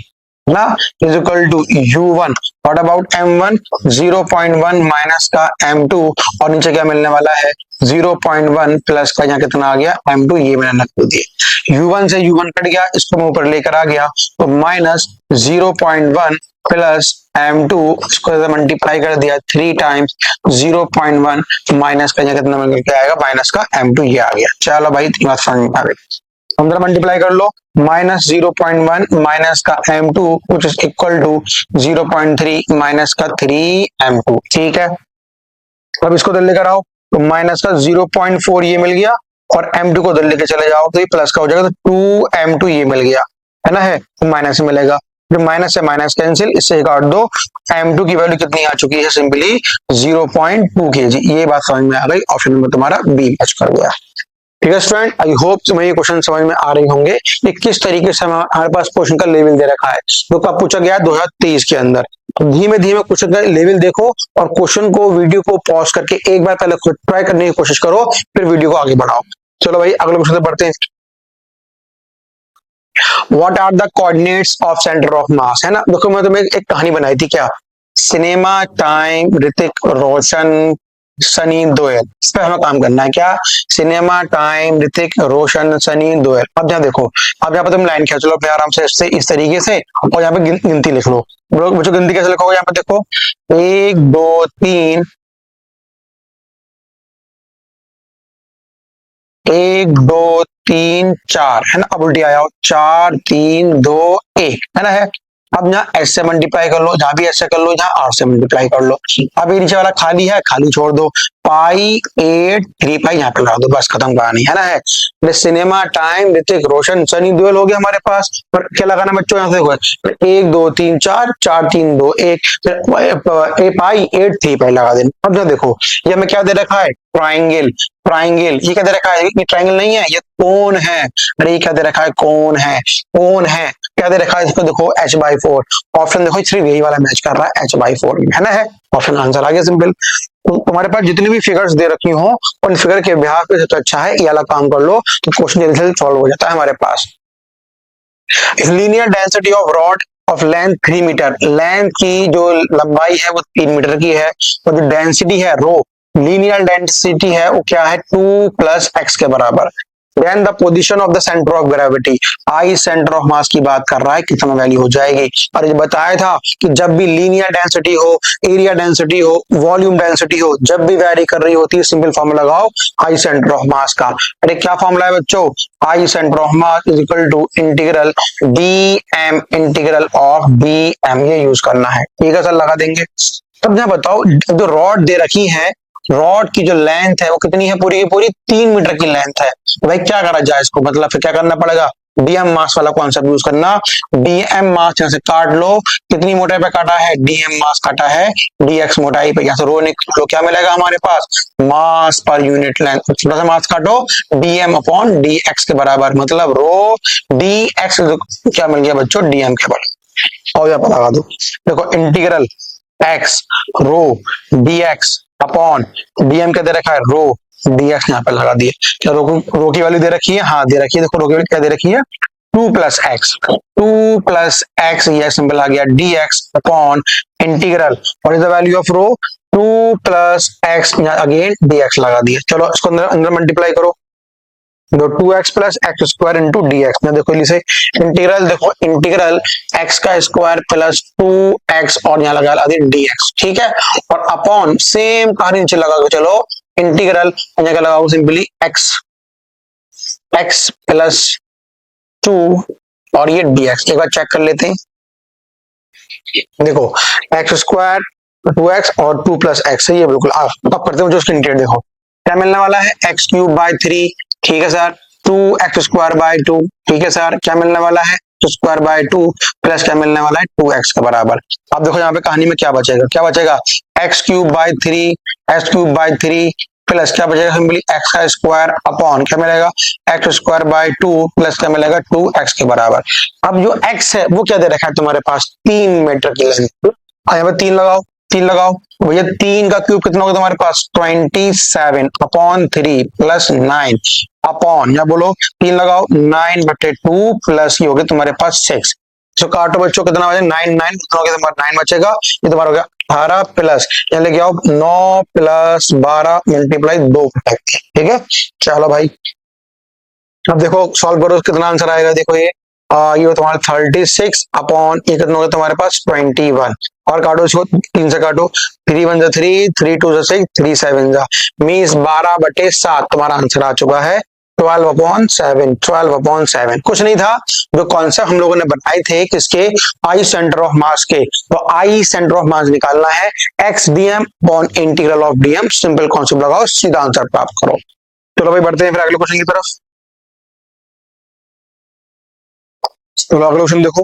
A: ना, is equal to U1। What about M1, 0.1 minus का M2, और नीचे क्या मिलने वाला है, 0.1 प्लस का यहाँ कितना आ गया M2, ये मैंने रख दिया। U1 से U1 कट गया, इसको मैं ऊपर लेकर आ गया, तो माइनस 0.1 प्लस M2, इसको मल्टीप्लाई कर दिया 3 टाइम्स 0.1 माइनस का यहाँ कितना मिल के आएगा, माइनस का M2, ये आ गया। चलो भाई बात समझ में आ गई। अंदर मल्टीप्लाई कर लो, माइनस 0.1 माइनस का M2 which is equal to 0.3 minus का 3M2। ठीक है, अब इसको इधर लेकर आओ, तो माइनस का 0.4 ये मिल गया, और M2 को इधर लेके चले जाओ तो ये प्लस का हो जाएगा, तो 2M2 ये मिल गया, है ना, है तो माइनस मिलेगा, फिर माइनस से माइनस कैंसिल, इससे काट दो। M2 की वैल्यू कितनी आ चुकी है, सिंपली 0.2 kg। ये बात समझ में आ गई, ऑप्शन नंबर तुम्हारा बी मैच कर गया। ठीक है स्टूडेंट, आई होप तुम्हें ये क्वेश्चन समझ में आ रहे होंगे कि किस तरीके से हमारे पास क्वेश्चन का लेवल दे रखा है, जो कब पूछा गया 2023 के अंदर। तो धीमे धीमे क्वेश्चन का लेवल देखो, और क्वेश्चन को, वीडियो को पॉज करके एक बार पहले खुद ट्राई करने की कोशिश करो, फिर वीडियो को आगे बढ़ाओ। चलो भाई अगले क्वेश्चन बढ़ते हैं। What are the coordinates of centre of mass, है ना। देखो मैं तुम्हें एक कहानी बनाई थी, क्या, सिनेमा टाइम ऋतिक रोशन सनी दोयल, इस पर हमें काम करना है। क्या, सिनेमा टाइम ऋतिक रोशन सनी दोयल। अब यहाँ देखो, अब यहाँ पर तुम लाइन खींच लो अपने आराम से, इससे इस तरीके से, और यहाँ पे गिनती लिख लो। बच्चों गिनती कैसे लिखोगे, यहाँ पे देखो 1 2 3, 1 2 3 4, है ना। अब उल्टी आया हो, 4 3 2 1, है ना, है। अब यहाँ एस से मल्टीप्लाई कर लो, जहां भी ऐसे कर लो, जहां आर से मल्टीप्लाई कर लो। अब ये नीचे वाला खाली है, खाली छोड़ दो, पाई 8 3 पाई यहाँ पे लगा दो, बस खत्म कहानी, है ना, है। सिनेमा टाइम ऋतिक रोशन सनी दोयल हो गया हमारे पास। पर क्या लगाना बच्चों, यहाँ से 1 2 3 4, 4 3 2 1, पाई 8 3 पाई लगा देना। अब देखो ये हमें क्या दे रखा है, ट्राइंगल, ट्राइंगल, ये क्या दे रखा है, ये ट्राइंगल नहीं है, ये कोन है। अरे ये क्या दे रखा है, कोन है, कोन है। क्या दे रखा है, इसको देखो h/4, ऑप्शन देखो सिर्फ यही वाला मैच कर रहा है, h/4, है ना, है। ऑप्शन आंसर आ गया सिंपल। तुम्हारे पास जितनी भी फिगर्स दे रखी हो, उन फिगर के बिहार पे सबसे अच्छा है ये वाला काम कर लो, तो क्वेश्चन जल्दी से सॉल्व हो जाता है हमारे पास। Linear density of rod of length 3 metre, length की जो लंबाई है वो 3 मीटर की है, और जो डेंसिटी है रो, लीनियर डेंसिटी है वो क्या है, 2 + x के बराबर। Then the position of the centre of gravity, I centre of mass की बात कर रहा है, कितना वैल्यू हो जाएगी। और ये बताया था कि जब भी लीनियर डेंसिटी हो, एरिया डेंसिटी हो, वॉल्यूम डेंसिटी हो, जब भी वैरी कर रही होती है, सिंपल फॉर्मूला लगाओ आई सेंटर ऑफ मास का। अरे क्या फॉर्मूला है बच्चों, I centre of mass is equal to integral dm integral of dm, ये यूज करना है। ठीक है सर, लगा देंगे। तब यहाँ बताओ, जो रॉड दे रखी है, रॉड की जो लेंथ है वो कितनी है, पूरी की पूरी 3 मीटर की लेंथ है। भाई क्या करा जाए इसको, मतलब फिर क्या करना पड़ेगा, डीएम मास वाला कॉन्सेप्ट यूज करना। डीएम मास यहाँ से काट लो, कितनी मोटाई पे काटा है, डीएम मास काटा है डीएक्स मोटाई पे, यहाँ से रो निकाल लो, क्या मिलेगा हमारे पास, मास पर यूनिट लेंथ। छोटा सा मास काटो, डीएम अपॉन डीएक्स के बराबर, मतलब रो डीएक्स क्या मिल गया बच्चों, डीएम के बराबर। और यहाँ पर लगा दो, देखो इंटीग्रल एक्स रो डीएक्स अपॉन डीएम के दे रखा है रो dx यहाँ पे लगा दिए। क्या रो की वैल्यू दे रखी है? हाँ दे रखी है। देखो रो की वैल्यू क्या दे रखी है? 2 प्लस एक्स, ये सिंपल आ गया dx अपॉन इंटीग्रल और is the value of rho 2 plus X, again dx लगा दिया। चलो इसको अंदर अंदर मल्टीप्लाई करो, तो 2x plus x square into D x. देखो इसे इंटीग्रल, देखो इंटीग्रल x का स्क्वायर प्लस 2x और यहाँ लगा dx, ठीक है। और अपॉन सेम कहानी नीचे लगा के चलो इंटीग्रल, यहाँ का लगाओ सिंपली x प्लस 2 और ये dx। एक बार चेक कर लेते हैं, देखो एक्स स्क्वायर 2x और 2 प्लस एक्स है ये बिल्कुल। अब करते हैं जो उसके इंटीग्रेट, देखो क्या मिलने वाला है? एक्स क्यूब बाय 3, ठीक है सर। 2x स्क्वायर बाय 2, ठीक है सर। क्या मिलने वाला है? स्क्वायर बाय 2 प्लस क्या मिलने वाला है? 2x के बराबर। अब देखो यहाँ पे कहानी में क्या बचेगा? क्या बचेगा? एक्स क्यूब बाय 3 प्लस क्या बचेगा? सिंपली एक्स का स्क्वायर अपॉन क्या मिलेगा? एक्स स्क्वायर बाय 2 प्लस क्या मिलेगा? 2x के बराबर। अब जो x है वो क्या दे रखा है तुम्हारे पास? 3 मीटर की लेंथ। यहाँ पे 3 लगाओ भैया। 3 का क्यूब कितना होगा तुम्हारे पास? 27 अपॉन 3 प्लस 9 अपॉन, या बोलो 3 लगाओ 9/2 प्लस ये हो गया तुम्हारे पास 6। जो काटो बच्चों कितना बचेगा? 9 कितना हो गया तुम्हारा? 9 बचेगा। ये तुम्हारा हो गया 18 प्लस यहाँ लेके आओ 9 प्लस 12 मल्टीप्लाई 2, ठीक है। चलो भाई अब देखो सॉल्व करो, कितना आंसर आएगा? देखो ये तुम्हारा 36 अपॉन ये कितना होगा तुम्हारे पास? 21। और काटो इसको 3 से काटो, 3 1 जा 3, 3 2 जा 6, 3 7 जा मीन्स 12/7 तुम्हारा आंसर आ चुका है 12/7। कुछ नहीं था, जो कॉन्सेप्ट हम लोगों ने बनाए थे किसके? आई सेंटर ऑफ मास के। तो आई सेंटर ऑफ मास निकालना है x DM upon integral of DM. Simple concept लगाओ, सीधा आंसर प्राप्त करो। चलो भाई बढ़ते हैं फिर अगले क्वेश्चन की तरफ। तो अगला क्वेश्चन देखो,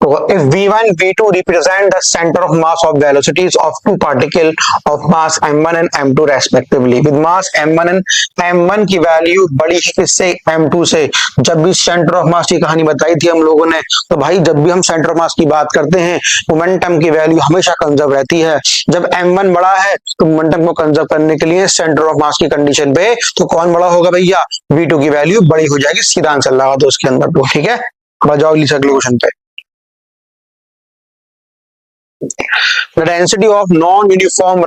A: तो if V1 V2 represent the center of mass of velocities of two particles of mass m1 and m2 respectively with mass m1 and m1 की वैल्यू बड़ी है किससे? m2 से। जब भी सेंटर ऑफ मास की कहानी बताई थी हम लोगों ने, तो भाई जब भी हम सेंटर ऑफ मास की बात करते हैं मोमेंटम की वैल्यू हमेशा कंजर्व रहती है। जब m1 बड़ा है तो मोमेंटम को कंजर्व करने के लिए सेंटर ऑफ मास की कंडीशन पे तो कौन बड़ा होगा भैया? V2 की वैल्यू बड़ी हो जाएगी। सीधा आंसर लगा दो उसके अंदर तो, ठीक है। बजाओ अगले क्वेश्चन पे। The density of non-uniform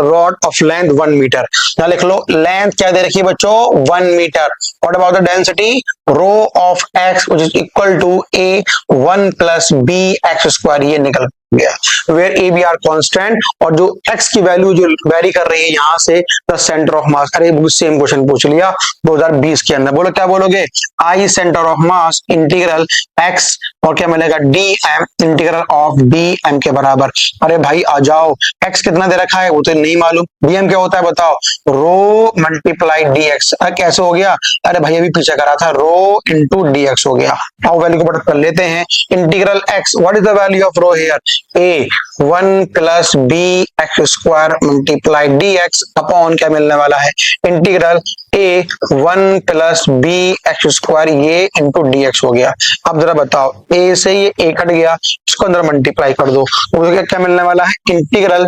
A: rod of length 1 metre. यहाँ लिख लो लेंथ क्या दे रखी है बच्चों? 1 metre. What about the density? Rho of x which is equal to a1 plus b x square। ये निकल गया where a b are constant और जो x की वैल्यू जो वेरी कर रही है यहाँ से द सेंटर ऑफ मास। अरे सेम क्वेश्चन पूछ लिया 2020 के अंदर। बोलो क्या बोलोगे? I centre of mass integral x और क्या मिलेगा? dm इंटीग्रल ऑफ dm के बराबर। अरे भाई आ जाओ, x कितना दे रखा है वो तो नहीं मालूम, dm क्या होता है बताओ? Row multiply dx। कैसे हो गया? अरे भाई अभी पीछे करा था, रो इंटू dx हो गया। अब वैल्यू को पता कर लेते हैं। Integral x, what is the value of rho here? a1 plus B X square multiply dx upon क्या मिलने वाला है? Integral a1 plus B X square ये इंटू dx हो गया। अब जरा बताओ a से ये a कट गया, इसको अंदर मल्टीप्लाई कर दो, तो क्या मिलने वाला है? Integral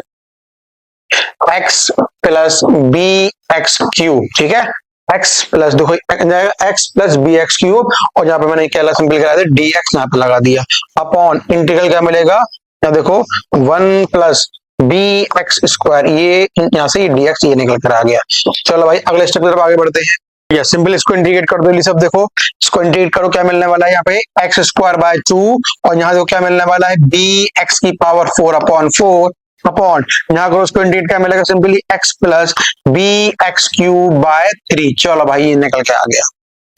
A: x plus B X cube, ठीक है। x प्लस देखो x plus B X cube और यहाँ पे मैंने क्या सिंपल करा दिया dx यहाँ पे लगा दिया अपॉन इंटीग्रल क्या मिलेगा? यहाँ देखो 1 प्लस बी एक्स स्क्वायर ये यहाँ से dx ये निकल कर आ गया। चलो भाई अगले स्टेप की तरफ आगे बढ़ते हैं। सिंपल इसको इंटीग्रेट कर दो, ये सब देखो इसको इंटीग्रेट करो, क्या मिलने वाला है यहाँ पे? एक्स स्क्वायर बाय 2 और यहाँ देखो क्या मिलने वाला है? बी एक्स की पावर 4/4 अपॉन यहाँ करो उसको इंटीग्रेट क्या मिलेगा? Simply x plus B X cube by 3। चलो भाई ये निकल के आ गया।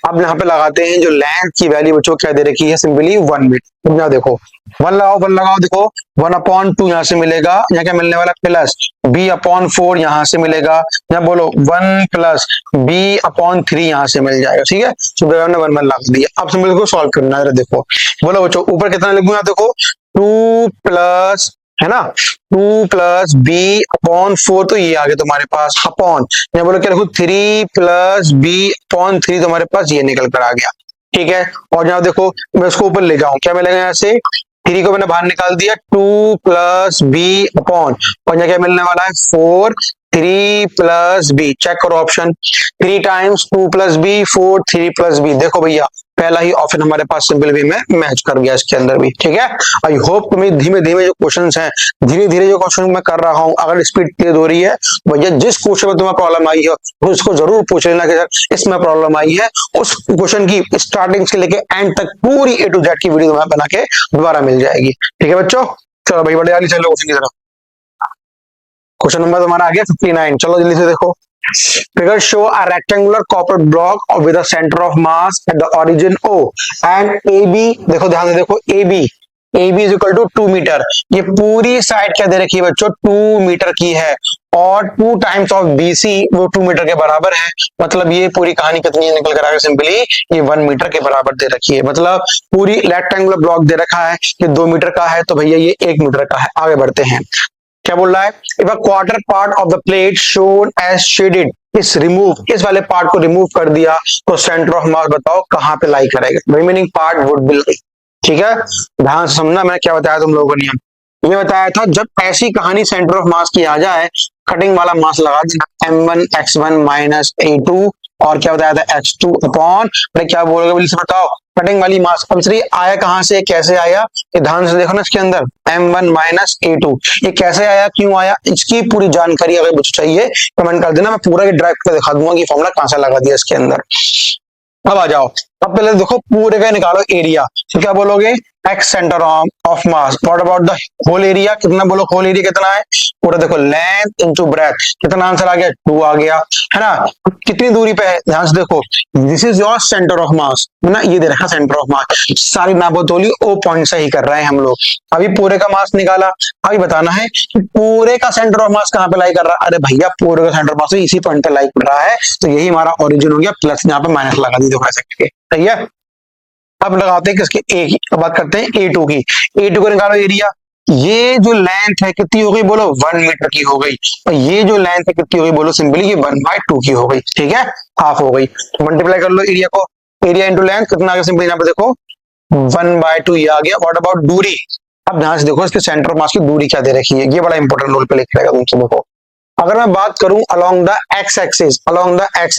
A: अब यहाँ पे लगाते हैं जो लेंथ की वैल्यू बच्चों क्या दे रखी है? Simply 1 metre. यहाँ देखो 1 लगाओ देखो 1/2 यहाँ से मिलेगा, यहाँ क्या मिलने वाला? प्लस b/4 यहाँ से मिलेगा, यहाँ बोलो 1 प्लस b/3 यहाँ से मिल जाएगा, ठीक है। सुबह हमने 1 लगा दिया। अब सिंपल को सॉल्व करना है। देखो बोलो बच्चों ऊपर कितना लिखूं? यहाँ देखो 2 प्लस है ना 2 प्लस b/4 तो ये आ गया तुम्हारे पास अपॉन यहाँ बोलो क्या लिखो 3 प्लस b/3 तुम्हारे पास ये निकल कर आ गया, ठीक है। और यहाँ देखो मैं इसको ऊपर ले जाऊं क्या मिलेगा? यहाँ से 3 को मैंने बाहर निकाल दिया, 2 प्लस बी अपॉन, और क्या मिलने वाला है 4, 3 प्लस बी। चेक करो option, 3 times 2 plus B, 4, 3 plus B. देखो भैया पहला ही ऑप्शन हमारे पास सिंपल वे में मैच कर गया इसके अंदर भी, ठीक है। आई होप तुम्हें धीमे धीमे जो क्वेश्चंस हैं, धीरे धीरे जो क्वेश्चन मैं कर रहा हूं, अगर स्पीड तेज हो रही है भैया, जिस क्वेश्चन में तुम्हें प्रॉब्लम आई है उसको जरूर पूछ लेना कि सर इसमें प्रॉब्लम आई है। उस क्वेश्चन की स्टार्टिंग से लेके एंड तक पूरी ए टू जेड की वीडियो तुम्हें बना के दोबारा मिल जाएगी, ठीक है बच्चों। चलो भाई बड़े वाली चलो क्वेश्चन की तरफ। क्वेश्चन नंबर तुम्हारा आ गया 59। चलो जल्दी से देखो। Figure show a rectangular copper block with a center of mass at the origin O and AB, देखो ध्यान से देखो, AB is equal to 2 metre. ये पूरी साइड क्या दे रखी है बच्चों, 2 मीटर की है, और 2 टाइम्स ऑफ BC वो 2 मीटर के बराबर है। मतलब ये पूरी कहानी कितनी निकल कर आएगा, सिंपली ये 1 मीटर के बराबर दे रखी है। मतलब पूरी रेक्टेंगुलर ब्लॉक दे रखा है, ये 2 मीटर का है, तो भैया ये 1 मीटर का है। आगे बढ़ते हैं, क्या बोल रहा है, if a quarter part of the plate shown as shaded is remove, इस वाले पार्ट को रिमूव कर दिया तो सेंटर ऑफ मास बताओ कहां पे लाई करेगा। रिमेनिंग पार्ट वुड बी लाई, ठीक है। ध्यान से समझना मैंने क्या बताया तुम लोगों को नियम। ये बताया था जब ऐसी कहानी सेंटर ऑफ मास की आ जाए, कटिंग वाला मास लगा देना m1 x1 माइनस a2, और क्या बताया था h2 अपॉन, क्या बोलोगे बोलिए से बताओ, कटिंग वाली मास। अब सर ये आया कहां से, कैसे आया, ये ध्यान से देखो ना इसके अंदर m1 माइनस a2, ये कैसे आया, क्यों आया, इसकी पूरी जानकारी अगर मुझे चाहिए कमेंट कर देना, मैं पूरा ये ड्राइव कर दिखा दूंगा कि फॉर्मूला कहां से लगा दिया इसके अंदर। अब आ जाओ, अब पहले देखो पूरे का निकालो एरिया, तो क्या बोलोगे x centre of mass. What about the whole area, कितना बोलो, होल एरिया कितना है, पूरा देखो लेंथ इनटू ब्रेथ, कितना आंसर आ गया 2 आ गया, है ना। कितनी दूरी पे है, ध्यान से देखो, this is your centre of mass, है ना, ये दे रखा सेंटर ऑफ मास। सारी नापोतोली ओ पॉइंट से ही कर रहे हैं हम लोग। अभी पूरे का मास निकाला, अभी बताना है कि पूरे का सेंटर ऑफ मास कहां पे लाई कर रहा है। अरे भैया पूरे का सेंटर ऑफ मास इसी पॉइंट पे लाई कर रहा है, तो यही हमारा ओरिजिन हो गया, प्लस यहाँ पे माइनस लगा दी, देखो ऐसे करके, सही है। अब लगाते हैं किसके, ए की, अब बात करते हैं A2 की। A2 को निकालो एरिया, ये जो लेंथ है कितनी हो गई बोलो, 1 मीटर की हो गई, और ये जो लेंथ है कितनी हो गई बोलो, सिंपली ये 1/2 की हो गई, ठीक है, हाफ हो गई। तो मल्टीप्लाई कर लो एरिया को, एरिया इंटू लेंथ कितना आ गया, सिंपली यहाँ पे देखो 1/2 ये आ गया। व्हाट अबाउट दूरी, अब ध्यान से देखो इसके सेंटर ऑफ मास की दूरी क्या दे रखी है, ये बड़ा इंपॉर्टेंट रोल प्ले करेगा तुमसे। देखो अगर मैं बात करूं अलोंग द एक्स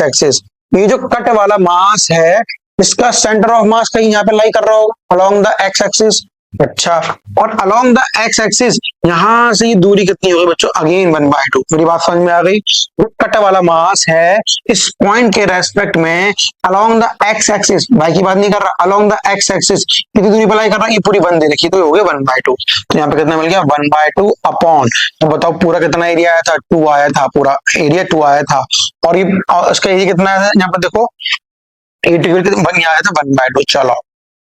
A: एक्सिस, ये जो कट वाला मास है इसका सेंटर ऑफ मास कहीं यहाँ पे लाई कर रहा होगा अलोंग द एक्स एक्सिस। अच्छा, और अलोंग द एक्स एक्सिस यहां से ये दूरी कितनी होगी बच्चों, अगेन 1/2। मेरी बात समझ में आ गई, कट वाला मास है इस पॉइंट के रेस्पेक्ट में अलोंग द एक्स एक्सिस, भाई की बात नहीं कर रहा, अलोंग द एक्स एक्सिस कितनी दूरी पर लाई कर रहा है, ये पूरी 1 दे रखी, तो हो गया 1/2। तो यहाँ पे कितना मिल गया 1/2 अपॉन, तो बताओ पूरा कितना एरिया आया था, 2 आया था, पूरा एरिया 2 आया था, और ये इसका एरिया कितना आया था, यहाँ पर देखो 8 आया था 1/2। चलो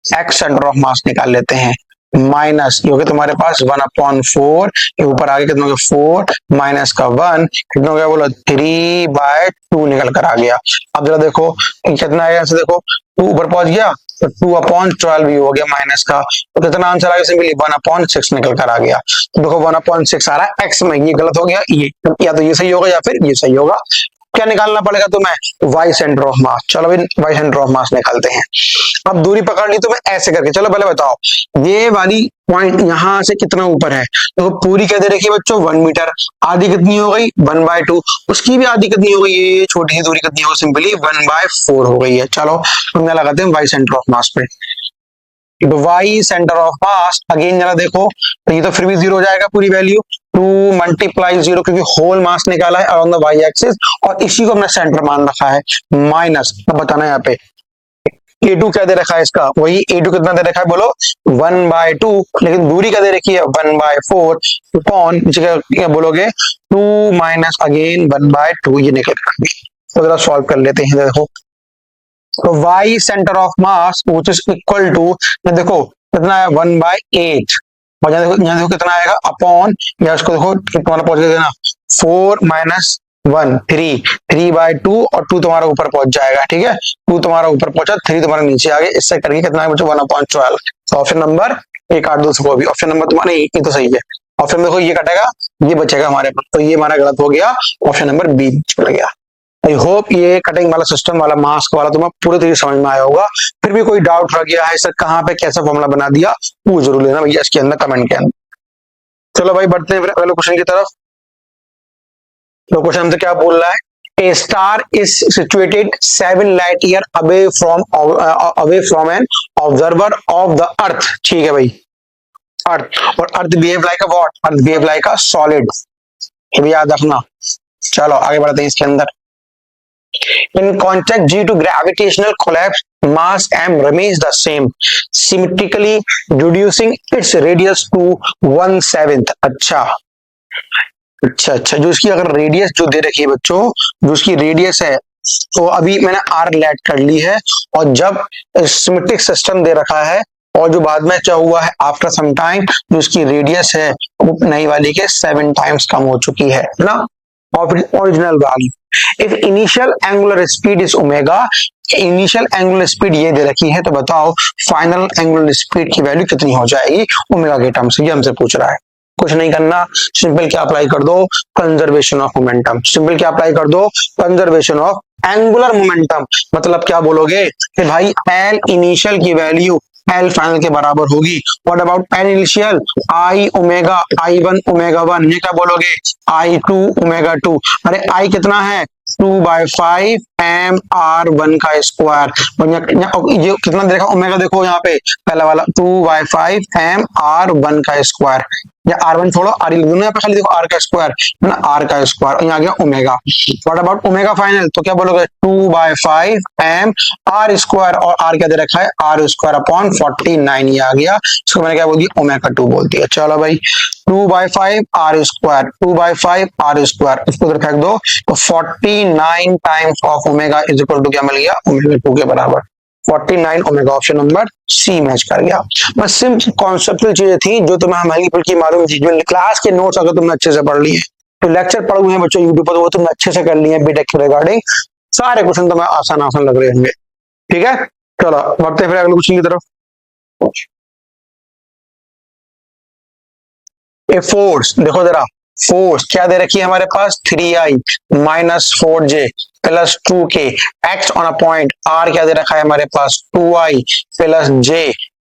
A: एक्स सेंटर ऑफ मास निकाल लेते हैं, माइनस ये हो गया तुम्हारे पास 1/4, ये ऊपर आगे कितना हो गया 4 माइनस का 1 कितना हो गया बोलो 3/2 निकल कर आ गया। अब जरा देखो कितना आया, ऐसे देखो 2 ऊपर पहुंच गया तो 2/12 भी हो गया माइनस का, तो कितना आंसर आ गया, सिंपली 1/6 निकल कर आ गया। तो देखो 1/6 आ रहा है एक्स में, ये गलत हो गया, ये या तो ये सही होगा या फिर ये सही होगा। क्या निकालना पड़ेगा तुम्हें, वाई सेंटर ऑफ मास। चलो भाई वाई सेंटर ऑफ मास निकालते हैं। अब दूरी पकड़ ली तुम्हें ऐसे करके, चलो पहले बताओ ये वाली पॉइंट यहां से कितना ऊपर है, तो पूरी क्या दे रखी है बच्चों 1 मीटर, आधी कितनी हो गई 1/2, उसकी भी आधी कितनी हो गई, ये छोटी सी दूरी कितनी हो गई, सिंपली 1/4 हो गई है। चलो हम लगाते हैं वाई सेंटर ऑफ मास पे, y centre of mass again जरा देखो, तो ये तो फिर भी 0 हो जाएगा पूरी वैल्यू, 2 मल्टीप्लाई 0 क्योंकि होल मास निकाला है अलोंग द वाई एक्सिस और इसी को हमने सेंटर मान रखा है, माइनस, अब बताना यहाँ पे A2 क्या दे रखा है इसका, वही A2 कितना दे रखा है बोलो 1/2, लेकिन दूरी क्या दे रखी है 1/4 अपॉन क्या बोलोगे 2 माइनस अगेन 1/2, ये निकल कर। तो जरा सॉल्व कर लेते हैं, देखो तो y centre of mass which is equal to, देखो कितना है 1/8, और यहाँ देखो कितना आएगा अपॉन, या उसको देखो तुम्हारा पहुंच देना 4 माइनस 1 3/2 और 2 तुम्हारा ऊपर पहुंच जाएगा, ठीक है 2 तुम्हारा ऊपर पहुंचा, 3 तुम्हारा नीचे आ गया, इससे करके कितना है बच्चों 1/12। तो ऑप्शन नंबर 1 8 2 को भी ऑप्शन नंबर तुम्हारा ये तो सही है। ऑप्शन देखो ये कटेगा, ये बचेगा हमारे पास, तो ये हमारा गलत हो गया, ऑप्शन नंबर बी चला गया। आई होप ये कटिंग वाला सिस्टम वाला मास्क वाला तुम्हें पूरी तरीके समझ में आया होगा। फिर भी कोई डाउट रह गया है सर कहाँ पे कैसा फॉर्मूला बना दिया, वो जरूर लेना भैया इसके अंदर कमेंट के अंदर। चलो भाई बढ़ते हैं फिर अगले क्वेश्चन की तरफ। तो क्वेश्चन हमसे क्या बोल रहा है, A star is situated 7 light year away from an observer of the earth। ठीक है भाई, अर्थ, और earth behave like a what, earth behave like a solid, ये भी याद रखना। चलो आगे बढ़ते हैं इसके अंदर। In contact due to gravitational collapse, mass m remains the same, symmetrically reducing its radius to 1/7। अच्छा, जो इसकी अगर रेडियस जो दे रखी है बच्चों, जो इसकी रेडियस है, तो अभी मैंने आर लेट कर ली है, और जब सिमेट्रिक सिस्टम दे रखा है और जो बाद में क्या हुआ है आफ्टर सम टाइम, जो इसकी रेडियस है वो नई वाली के 7 टाइम्स कम हो चुकी है ना, original value. If initial angular speed is omega, initial angular speed ये दे रखी है, तो बताओ फाइनल एंगुलर स्पीड की वैल्यू कितनी हो जाएगी ओमेगा के टर्म से, ये हमसे पूछ रहा है। कुछ नहीं करना, सिंपल क्या अप्लाई कर दो, कंजर्वेशन ऑफ मोमेंटम। सिंपल क्या अप्लाई कर दो, कंजर्वेशन ऑफ एंगुलर मोमेंटम। मतलब क्या बोलोगे कि भाई एल इनिशियल की वैल्यू एल फाइनल के बराबर होगी। What about L initial, I omega I1 omega 1, ये क्या बोलोगे I2 ओमेगा 2। अरे आई कितना है 2/5 mr1 का स्क्वायर, ये कितना देखा ओमेगा, देखो यहाँ पे पहला वाला 2/5 mr1 का स्क्वायर, या R1 छोड़ो आर लिख दो ना, खाली देखो R का स्क्वायर है ना, R का स्क्वायर, यहाँ आ गया omega. What about omega final, तो क्या बोलोगे 2/5 mr स्क्वायर, और R क्या दे रखा है R स्क्वायर अपॉन 49, ये आ गया, इसको मैंने क्या बोल दिया ओमेगा 2 बोल दिया। चलो भाई 2/5 r स्क्वायर, 2/5 r स्क्वायर, इसको उधर फेंक दो, तो 49 times of omega is equal to क्या मिल गया ओमेगा 2 के बराबर, 49 omega, option number C match कर गया। बस सिंपल कॉन्सेप्चुअल चीजें थी जो तुम्हें हमारी की मालूम थी, जो क्लास के नोट्स अगर तुमने अच्छे से पढ़ लिए, तो लेक्चर पढ़े हुए हैं बच्चों यूट्यूब पर, तो वो तुमने अच्छे से कर लिए बीटेक के रिगार्डिंग, सारे क्वेश्चन तुम्हें आसान आसान लग रहे होंगे। ठीक है, चलो बढ़ते हैं फिर अगले क्वेश्चन की तरफ। ए फोर्स, देखो जरा फोर्स क्या दे रखी है हमारे पास 3i minus 4j plus 2k act on a point, r क्या दे रखा है हमारे पास 2i प्लस j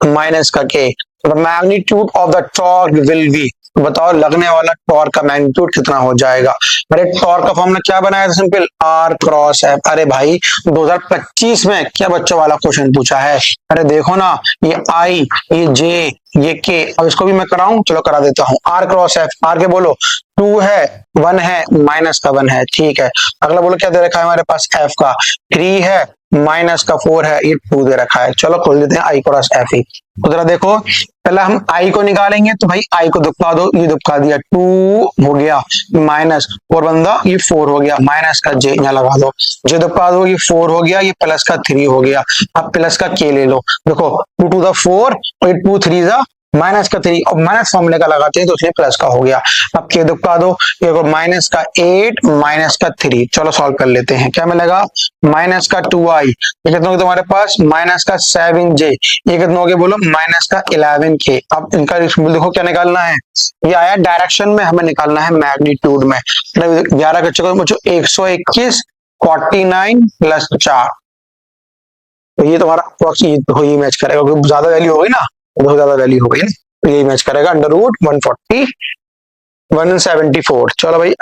A: माइनस का k। The magnitude of the torque will be, बताओ लगने वाला टॉर्क का मैग्नीट्यूड कितना हो जाएगा। अरे टॉर्क का फॉर्मूला क्या बनाया था, सिंपल r क्रॉस f। अरे भाई 2025 में क्या बच्चों वाला क्वेश्चन पूछा है, अरे देखो ना, ये i ये j ये k, अब इसको भी मैं कराऊं, चलो करा देता हूं। r क्रॉस f, r के बोलो 2 है 1 है माइनस का 1 है, ठीक है। अगला बोलो क्या दे रखा है हमारे पास f का 3 है माइनस का 4 है, ये 2 दे रखा है। चलो खोल देते हैं i क्रॉस f ही, तो जरा देखो पहले हम i को निकालेंगे, तो भाई i को दुपका दो, ये दुपका दिया 2 हो गया माइनस 4 बंदा, ये 4 हो गया, माइनस का j यहाँ लगा दो, j दुपका दो, ये 4 हो गया, ये प्लस का 3 हो गया। अब प्लस का k ले लो, देखो 2 to the 4 और ये 2 3 जा माइनस का 3, और माइनस फॉर्मूले का लगाते हैं तो उसमें प्लस का हो गया। अब के दुपका दो, ये माइनस का 8 माइनस का 3, चलो सॉल्व कर लेते हैं। क्या मिलेगा माइनस का 2i, ये कितना हो गया तुम्हारे पास माइनस का 7j, ये कितना हो गया बोलो माइनस का 11k। अब इनका देखो क्या निकालना है, ये आया डायरेक्शन में, हमें निकालना है मैग्नीट्यूड में। 11 का चक्कर बच्चों 121 49 प्लस 4, तो ये तुम्हारा अप्रोक्सीमेट मैच करेगा, क्योंकि ज्यादा वैल्यू होगी ना, बहुत ज्यादा वैल्यू हो गई ना, तो यही मैच करेगा अंडर रूट 140 174। चलो भाई